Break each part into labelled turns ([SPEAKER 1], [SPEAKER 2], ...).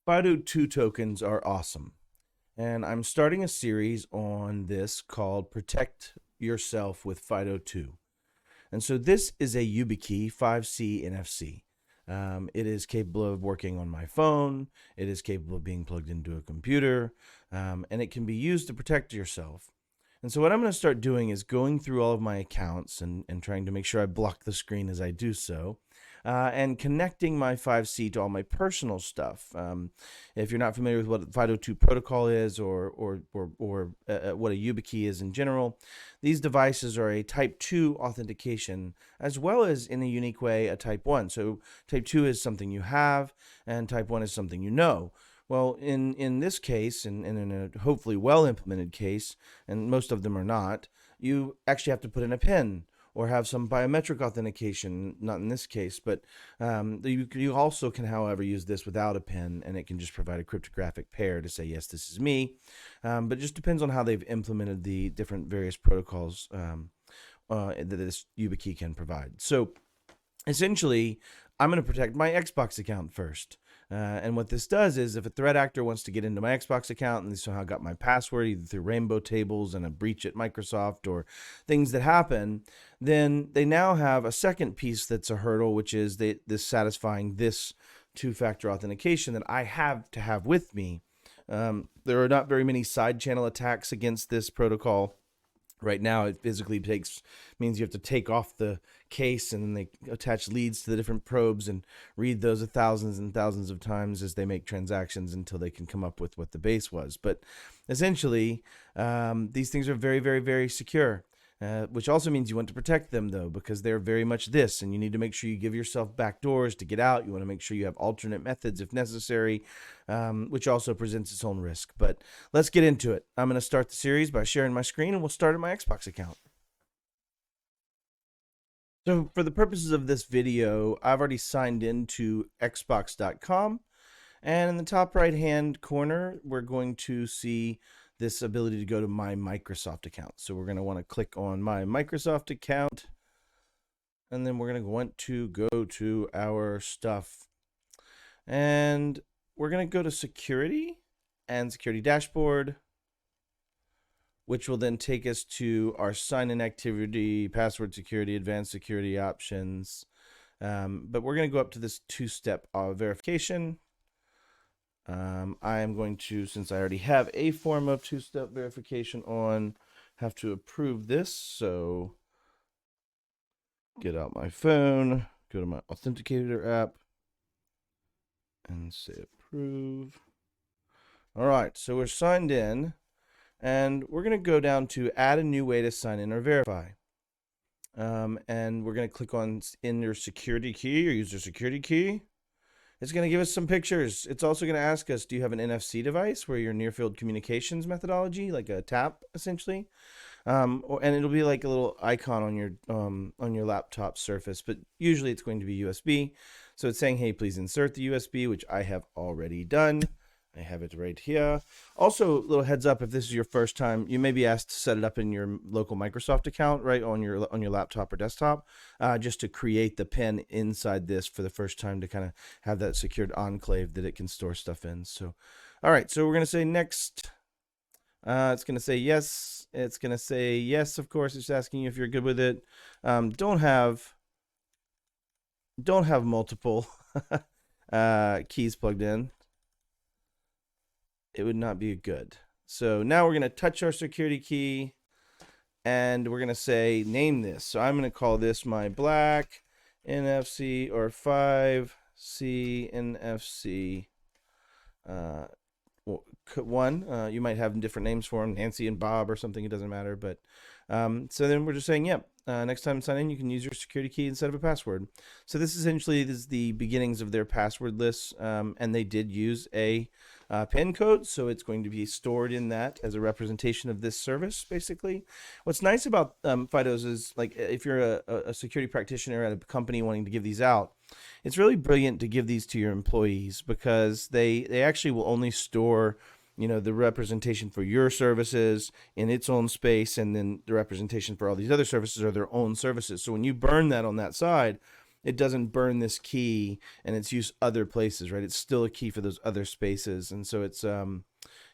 [SPEAKER 1] FIDO2 tokens are awesome, and I'm starting a series on this called Protect Yourself with FIDO2. And so this is a Yubikey 5C NFC. It is capable of working on my phone, it is capable of being plugged into a computer, and it can be used to protect yourself. And so what I'm going to start doing is going through all of my accounts and trying to make sure I block the screen as I do so, and connecting my 5C to all my personal stuff. If you're not familiar with what FIDO2 protocol is or what a YubiKey is in general, these devices are a Type 2 authentication as well as, in a unique way, a Type 1. So Type 2 is something you have, and Type 1 is something you know. Well, in this case, and in a hopefully well-implemented case, and most of them are not, you actually have to put in a PIN or have some biometric authentication, not in this case, but you also can, however, use this without a PIN, and it can just provide a cryptographic pair to say, yes, this is me. But it just depends on how they've implemented the different various protocols that this YubiKey can provide. So essentially, I'm going to protect my Xbox account first. And what this does is, if a threat actor wants to get into my Xbox account and they somehow got my password either through rainbow tables and a breach at Microsoft or things that happen, then they now have a second piece that's a hurdle, which is this satisfying this two-factor authentication that I have to have with me. There are not very many side channel attacks against this protocol. Right now, it physically means you have to take off the case and then they attach leads to the different probes and read those thousands and thousands of times as they make transactions until they can come up with what the base was. But essentially, these things are very, very, very secure. Which also means you want to protect them, though, because they're very much this, and you need to make sure you give yourself back doors to get out. You want to make sure you have alternate methods if necessary, which also presents its own risk. But let's get into it. I'm going to start the series by sharing my screen, and we'll start at my Xbox account. So for the purposes of this video, I've already signed into xbox.com, and in the top right-hand corner, we're going to see this ability to go to my Microsoft account. So we're going to want to click on my Microsoft account, and then we're going to want to go to our stuff. And we're going to go to security and security dashboard, which will then take us to our sign-in activity, password security, advanced security options. But we're going to go up to this two-step verification. I am going to, since I already have a form of two-step verification on, have to approve this. So get out my phone, go to my authenticator app, and say approve. All right, so we're signed in, and we're going to go down to add a new way to sign in or verify. And we're going to click on in your security key or user security key. It's going to give us some pictures. It's also going to ask us, do you have an NFC device where your near-field communications methodology, like a tap, essentially? And it'll be like a little icon on your laptop surface, but usually it's going to be USB. So it's saying, hey, please insert the USB, which I have already done. I have it right here. Also, a little heads up, if this is your first time, you may be asked to set it up in your local Microsoft account, right, on your laptop or desktop, just to create the PIN inside this for the first time to kind of have that secured enclave that it can store stuff in. So, all right, so we're going to say next. It's going to say yes. It's going to say yes, of course. It's asking you if you're good with it. Don't have multiple keys plugged in. It would not be good. So now we're going to touch our security key, and we're going to say, name this. So I'm going to call this my black NFC or 5C NFC 1. You might have different names for them, Nancy and Bob or something. It doesn't matter. But so then we're just saying, yep. Next time you sign in, you can use your security key instead of a password. So this essentially is the beginnings of their password list, and they did use a PIN code, so it's going to be stored in that as a representation of this service, basically. What's nice about FIDOs is, like, if you're a security practitioner at a company wanting to give these out, it's really brilliant to give these to your employees because they actually will only store the representation for your services in its own space, and then the representation for all these other services are their own services. So when you burn that on that side, it doesn't burn this key and it's used other places, right? It's still a key for those other spaces. And so it's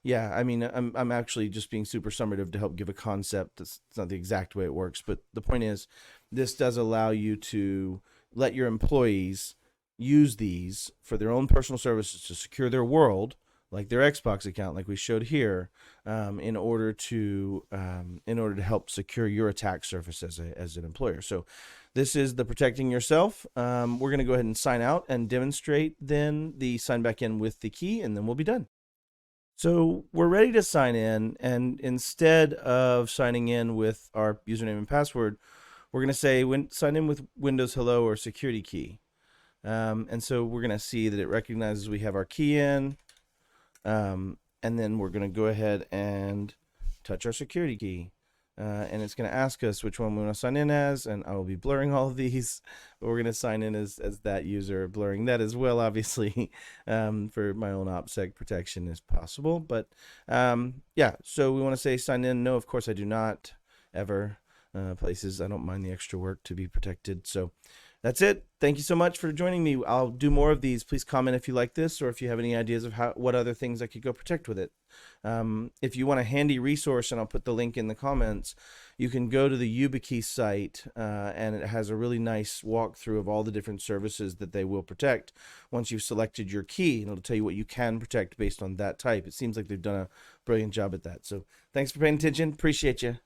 [SPEAKER 1] yeah, I mean, I'm actually just being super summative to help give a concept. It's not the exact way it works, but the point is, this does allow you to let your employees use these for their own personal services to secure their world, like their Xbox account, like we showed here, in order to help secure your attack surface as an employer. So this is the protecting yourself. We're going to go ahead and sign out and demonstrate then the sign back in with the key, and then we'll be done. So we're ready to sign in, and instead of signing in with our username and password, we're going to say sign in with Windows Hello or security key. And so we're going to see that it recognizes we have our key in, and then we're going to go ahead and touch our security key. And it's going to ask us which one we want to sign in as, and I will be blurring all of these, but we're going to sign in as that user, blurring that as well, obviously, for my own OPSEC protection as possible. But yeah, so we want to say sign in. No, of course I do not, ever. Places I don't mind the extra work to be protected. So that's it. Thank you so much for joining me. I'll do more of these. Please comment if you like this, or if you have any ideas of what other things I could go protect with it. If you want a handy resource, and I'll put the link in the comments, you can go to the Yubikey site, and it has a really nice walkthrough of all the different services that they will protect once you've selected your key, and it'll tell you what you can protect based on that type. It seems like they've done a brilliant job at that. So thanks for paying attention. Appreciate you.